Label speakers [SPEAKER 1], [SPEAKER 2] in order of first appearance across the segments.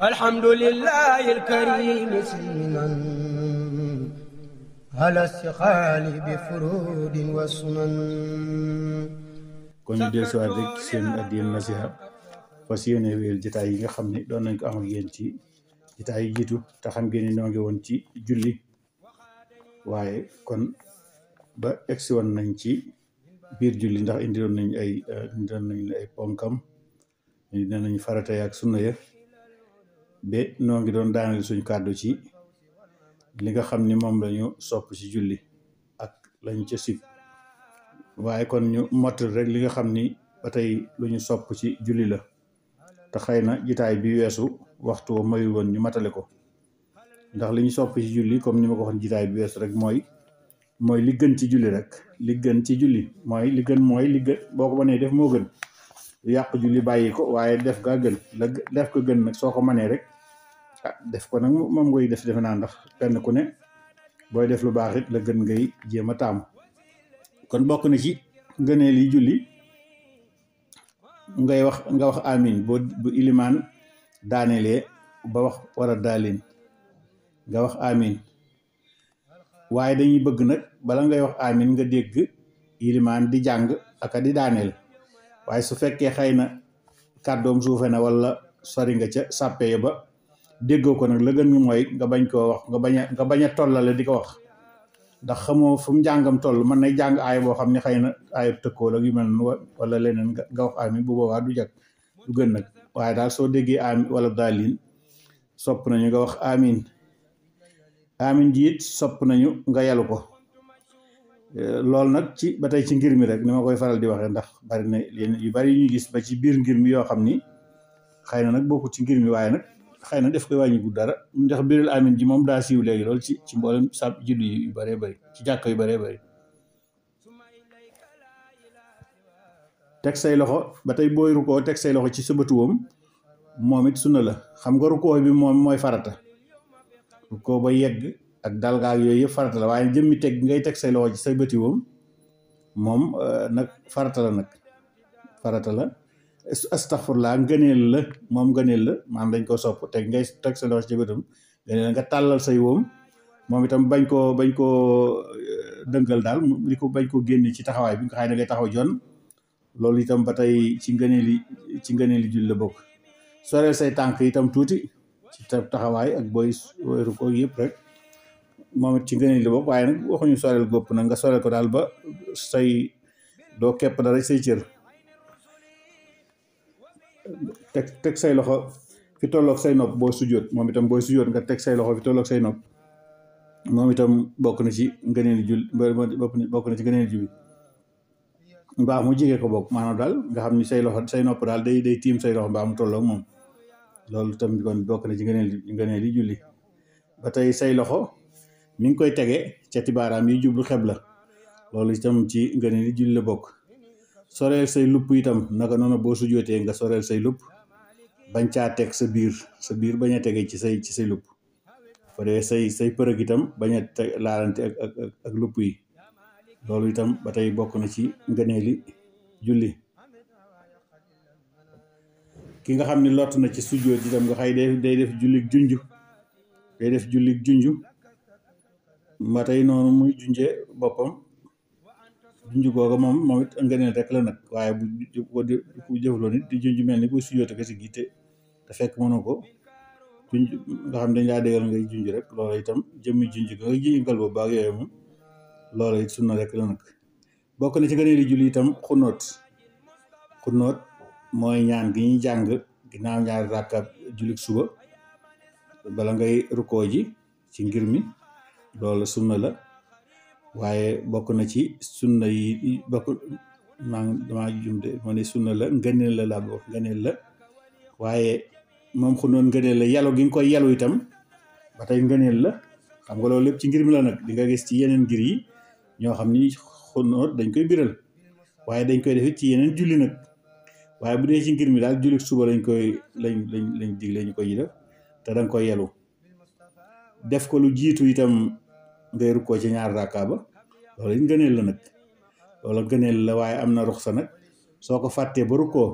[SPEAKER 1] الحمد لله الكريم سلما على استقال بفرود وسنن.
[SPEAKER 2] kon ñu dellusiwaat rek seen Addiinu Nasiha fas yéene wéyal jotaay yi nga xam ne doon nañ ko am ak yéen ci jotaay yi jiitu te xam ngeen ni noo ngi woon ci julli waaye kon ba egsi woon nañ ci biir julli ndax indiloon nañ ay ponkam indi nañ farata ya ak sunna ya ba noo ngi doon daaneel suñ kàddu ci li nga xam ni moom lañu sopp ci julli ak lañu ca sib waaye kon ñu mottal rek li nga xam ni ba tey lu ñu sopp ci julli la te xëy na jitaay bi weesu waxtu mayu woon ñu matale ko ndax li ñu sopp ci julli comme ni ma ko waxoon jitaay bi weesu rek mooy li gën ci julli rek li gën ci julli mooy li gën boo ko mënee def moo gën yàq julli bàyyi ko waaye def gaa gën la def ko gën nag soo ko mënee rek def ko nag moom ngay def defe naa ndax kenn ku ne booy def lu baax it la gën ngay jéem a taamu kon bokk na ci ngëneel yi julli nga wax amin bu ilimaan daanelee ba wax wara daalin nga wax amin waaye dañuy bëgg nag bala ngay wax amin nga dégg ilimaan di jàng aka di daaneel waaye su fekkee xëy na kàddoom suufe na wala sori nga ca sàppe ya ba déggoo ko nag la gën mooy nga bañ koo wax nga bañ a tollale di ko wax ndax xamoo fu mu jàngam toll mën na jàng aay boo xam ne xëy na aay tëkkoo la yu mel noonu wala leneen nga wax amin bu boobaa du jag du gën nag waaye daal soo déggee amin wala daalin sopp nañu nga wax amin ji it sopp nañu nga yalu ko loolu nag ba tey ci ngir mi rek ni ma koy faral di waxee ndax bari na yu bari yu ñu gis ba ci biir ngir mi yoo xam ni xëy na nag bokku ci ngir mi waaye nag xëy na def koy wàññi dara ndax biril amin ji moom daa siiw léegi loolu ci mboolem sab julli yu bëree bëri ci jàkk yu bëree bëri teg say loxo ba tey booy rukkoo teg say loxo ci sa bëtuwam moom it sunna la xam nga rukkoo bi moom mooy farata rukkoo ba yegg ak dalgaak yooyu yëpp farata la waaye jëmmi teg ngay teg say loxo ci say bëtiwam moom nag farata la astaghfirullah ngëneel la moom ngëneel la maanaam dañ ko sopp teg ngay teg sa loxo ci bëtam ngëneel nga tàllal say woom moom itam bañ koo dëngal daal bañ koo génne ci taxawaay bi nga xëy na ngay taxaw jon loolu itam ba tey ci ngëneeli julli la bokk soreel say tànk itam tuuti ci taxawaay ak booy wéeru ko yëpp rek moom it ci ngëneeli la bokk waaye nag waxuñu soreel gópp nag nga soreel ko daal ba say doo kepp dara say cër teg say loxo fi tolloog say nopp boo sujjóot moom itam booy sujjóot nga teg say loxo fi tolloog say nopp moom itam bokk na ci ngëneeli julli bokk na ci ngëneeli julli mbaa mu jege ko bokk maanaam daal nga xam ni say nopp daal day tiim say loxo mbaa mu tolloog moom loolu itam kon bokk na ci ngëneeli julli ba tey say loxo mi ngi koy tege ca tibaaraam yi jublu xebla loolu itam ci ngëneeli julli la bokk soreel say lupp itam naka noonu boo sujjootee nga soreel say lupp bañ caa teg sa biir bañ a tege ci say lupp fa dee say përëg itam bañ a laalante ak lupp yi loolu itam ba tey bokk na ci ngëneeli julli ki nga xam ne lott na ci sujjoot itam nga xëy day def jullig junju ba tey noonu muy junje boppam junj googa moom it ngëneel rek la nag waaye bu jëfloo nit di junj mel ni kuy sujjóote ko si gi te fekk mënoo ko junj nga xam dañ laa déggal ngay junj rek loola itam jëmmi junj ga nga jingal boobu baag yooyu moom loola it sunna rek la nag bokk na ci ngëneeli julli itam xunóot mooy ñaan gi ñuy jàng ginnaaw ñaari rakkaab jullik suba bala ngay rukkoo ji ci ngir mi loola sunna la waaye bokk na ci sunna yi bokk damaa jumte moo ne sunna la ngëneel la laa bokk ngëneel la waaye moom xunóot ngëneel la yalu gi nga koy yalu itam ba tey ngëneel la xam nga loolu lépp ci ngir mi la nag di nga gis ci yeneen ngir yi ñoo xam ni xunóot dañ koy biral waaye dañ koy def ci yeneen julli nag waaye bu dee ci ngir mi daal julli suba lañ digle ñu koy def te danga koy yalu def ko lu jiitu itam ngay rukkoo ci ñaar rakkaa ba loolu it ngëneel la nag loolu ngëneel la waaye am na ruxsa nag soo ko fàttee ba rukkoo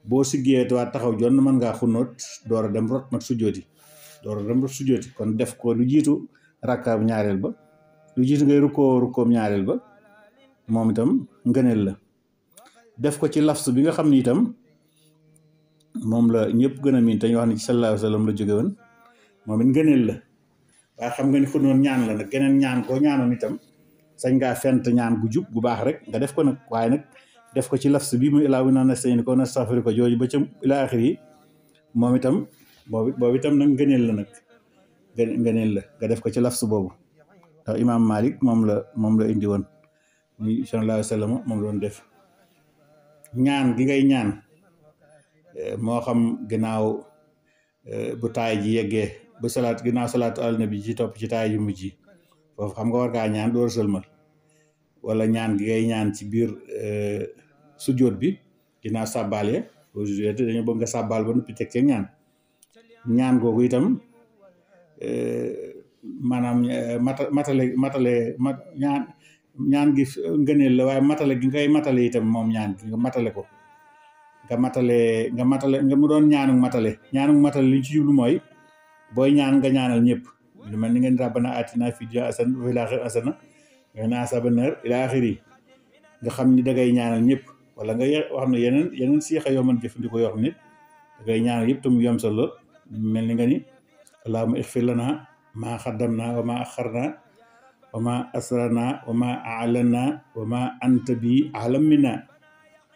[SPEAKER 2] boo siggee waat taxaw jonn mën ngaa xunóot door a dem rot nag sujjooti kon def ko lu jiitu rakkaab ñaareel ba lu jiitu ngay rukkoom ñaareel ba moom itam ngëneel la def ko ci lafs bi nga xam ni itam moom la ñëpp gën a miin te ñu wax ni ci sallallahu alayhi wa sallam la jóge woon moom it ngëneel la waaye xam nga ni xunóot ñaan la nag geneen ñaan koo ñaanoon itam sañ ngaa fent ñaan gu jub gu baax rek nga def ko nag waaye nag def ko ci lafs bi muy ilaa wi naan nasta'iin ko nastaghfiruka ko jooju ba ca ilaa axir yi moom itam boobu itam nag ngëneel la nag ngëneel la nga def ko ci lafs boobu ndax imaam Malik moom la indi woon ni sallallahu alayhi wa sallam moom la doon def ñaan gi ngay ñaan moo xam ginnaaw bu taay ji yeggee bu ginnaaw salaatu ala nabi ci topp ci taay yu mujj yi foofu xam nga war ngaa ñaan door sëlmal wala ñaan gi ngay ñaan ci biir sujjóot bi ginnaaw sàbbaal ya boo sujjóot dañoo bëgg nga sàbbaal ba noppi teg ci ñaan googu itam maanaam ñaan gi ngëneel la waaye matale gi ngay matale itam moom ñaan gi nga matale ko nga mu doon ñaanu matale li ñu ci jublu mooy booy ñaan nga ñaanal ñëpp lu mel ni ngeen rabbana atina fid dunya hasanatan wa fil akhirati hasanatan wa qina azaban nar ila akhiri nga xam ni dangay ñaanal ñëpp wala nga wax ne yeneen siixa yoo mën jëfandikoo yoo xam ne dangay ñaanal yëpp tam yom solo mel ni nga ni allahumma ighfir lana ma qaddamna wa ma akharna wa ma asrarna wa ma a'lanna wa ma anta bi a'lam minna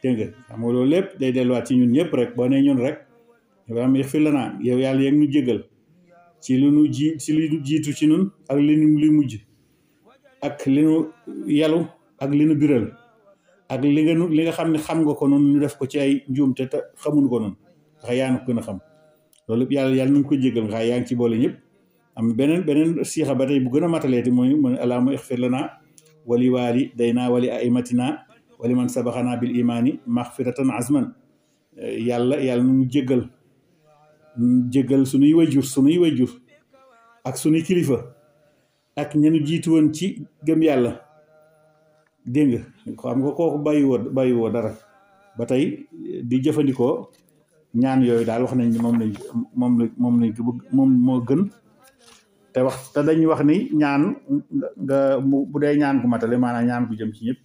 [SPEAKER 2] dégg nga xam nga loolu lépp day delluwaat ci ñun ñëpp rek boo nee ñun rek allahumma ighfir lana yow yàlla yeeg ñu jégal ci li nu jiitu ci ñun ak li mujj ak li nu yalu ak li nu biral ak li nga xam ne xam nga ko noonu ñu def ko ci ay njuumte te xamuñu ko noonu ndax yaa ngi ko gën a xam loolu lépp yàlla nañu ko jégal nga yaa ngi ci boole ñëpp am beneen siixa ba tey bu gën a mataleeti mooy allahumma ighfir lana wa li waalidayna wa li a'immatina wa liman sabaqana bil imani maghfiratan azman yàlla nañu jégal sunuy wayjur ak sunuy kilifa ak ñenu jiitu woon ci gëm yàlla dégg nga xam nga kooku bàyyiwoo dara ba tey di jëfandikoo ñaan yooyu daal wax nañ ni moom moo gën te dañuy wax ni ñaan nga bu dee ñaan gu matale maanaam ñaan gu jëm ci ñëpp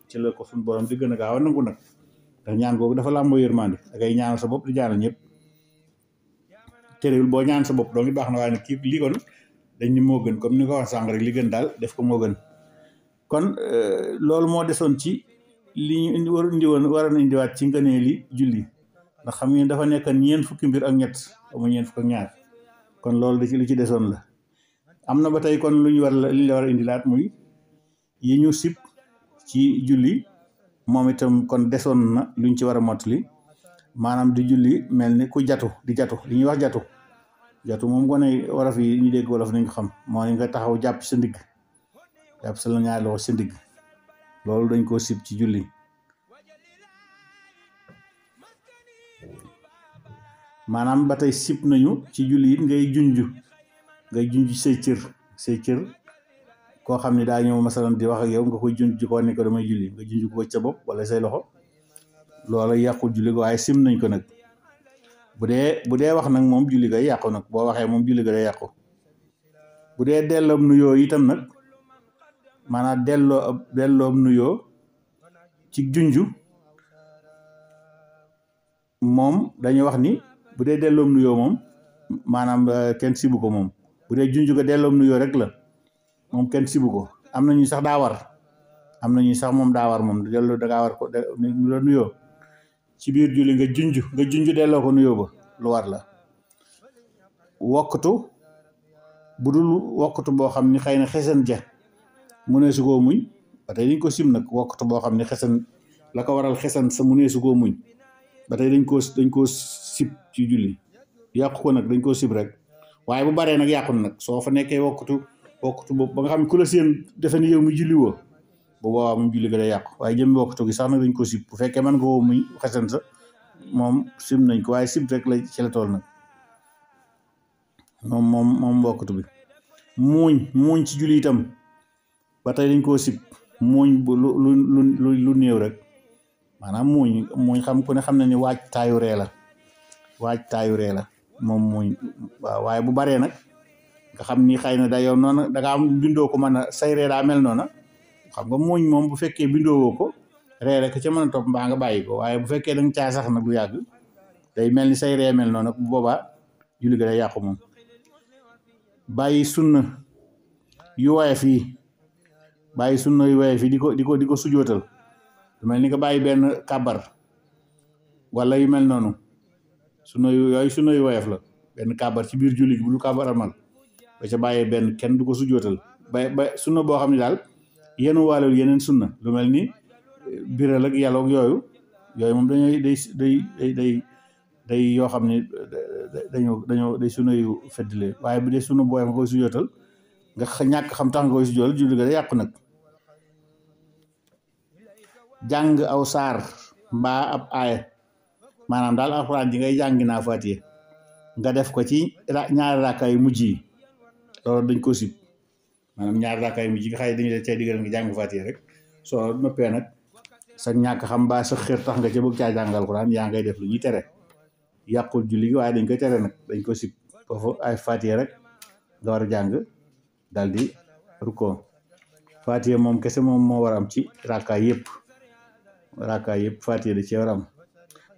[SPEAKER 2] ci la ko suñu borom di gën a gaaw a nangu nag ndax ñaan googu dafa làmboo yërmande da ngay ñaanal sa bopp di ñaanal ñëpp terewul boo ñaan sa bopp doo ngi baax na waaye nag kii lii kon dañ ni moo gën comme ni ko wax sànq rek li gën daal def ko moo gën kon loolu moo desoon ci li ñu war a indiwaat ci ngëneeli julli ndax xam ngeen dafa nekk ñeent fukki mbir ak ñett amu ñeent fukk ak ñaar kon loolu da ci li ci desoon la am na ba tey kon li ñu la war a indilaat muy yi ñu sib ci julli moom itam kon desoon na luñ ci war a mottali maanaam di julli mel ni ku jatu li ñuy wax jatu moom gone wolof yi ñu dégg wolof nañ ko xam moo ni nga taxaw jàpp sa ndigg jàpp sa la ñaari loxo sa ndigg loolu dañ koo sib ci julli maanaam ba tey sib nañu ci julli it ngay junj say cër koo xam ne daa ñëw masalan di wax ak yow nga koy junj ko ne ko damay julli nga junj ko sa bopp wala say loxo loola yàqul julli ko waaye sim nañ ko nag bu dee wax nag moom julli ga yàqu nag boo waxee moom julli ga day yàqu bu dee delloom nuyoo itam nag maanaam delloom nuyoo ci junju moom dañuy wax ni bu dee delloom nuyoo moom maanaam kenn sibu ko moom bu dee junju ga delloom nuyoo rek la moom kenn sibu ko am na ñu sax daa war moom daa war moom delloo dangaa war ko la nuyoo ci biir julli nga junj delloo ko nuyoo ba lu war la wokkatu bu dul wokkatu boo xam ni xëy na xesen ja mu ne su koo muñ ba tey dañ ko sim nag wokkatu boo xam ni xesen la ko waral xesen sa mu ne su koo muñ ba tey dañ koo sib ci julli yàqu ko nag dañ koo sib rek waaye bu baree nag yàqu nag soo fa nekkee wokkatu boobu ba nga xam ne ku la seen defe ni yow mi julli woo bu boobaa moom julli ga day yàqu waaye jëm wokkatu gi sax nag dañ ko sib bu fekkee mën nga woo muy xesen sa moom sim nañ ko waaye sib rek la ci la tool nag moom wokkatu bi muuñ ci julli itam ba tey dañ koo sib muuñ bu lu néew rek maanaam muuñ xam ku ne xam na ni waaj taayu ree la moom muuñ waaw waaye bu baree nag nga xam ni xëy na da yow noonu da nga am bindoo ko mën a say ree daa mel noona xam nga muuñ moom bu fekkee bindoo woo ko ree rek ca mën a topp mbaa nga bàyyi ko waaye bu fekkee da nga caa sax nag lu yàgg day mel ni say ree mel noona bu boobaa julli ga day yàqu moom. bàyyi sunna yu woyof yi di ko sujootal lu mel ni nga bàyyi benn kàbbar wala yu mel noonu sunna yu woyof la benn kàbbar ci biir julli gi bu lu kàbbar amal ba ca bàyyee benn kenn du ko sujootal ba sunna boo xam ne daal yenu waalul yeneen sunna lu mel ni biral ak yàlla ak yooyu moom dañuy day yoo xam ne dañoo day sunna yu feddile waaye bu dee sunna booy nga koy sujootal nga ñàkk xam tax nga koy sujootal julli ga day yàqu nag. jàng aw saar mbaa ab aaya maanaam daal alxuraan ji ngay jàng naa Faatiha nga def ko ci ñaari rakaa yu mujj yi loolu dañ ko sib maanaam ñaari rakaa yu mujj yi nga xëy dañu la cay digal nga jàng Faatiha rek soo noppee nag sa ñàkk xam mbaa sa xër tax nga ca bëgg caa jàng alxuraan yaa ngay def lu ñuy tere yàqul julli gi waaye dañ koy tere nag dañ ko sib foofu ay Faatiha rek nga war a jàng daal di rukkoo Faatiha moom kese moom moo war a am ci rakaa yëpp Faatiha da cee war a am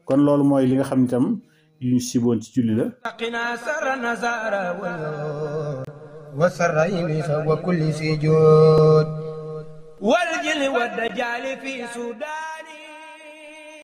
[SPEAKER 2] kon loolu mooy li nga xam ne tam yu ñu siboon ci julli la.
[SPEAKER 1] وسر إبليس وكل سجود والجن والدجال في سودان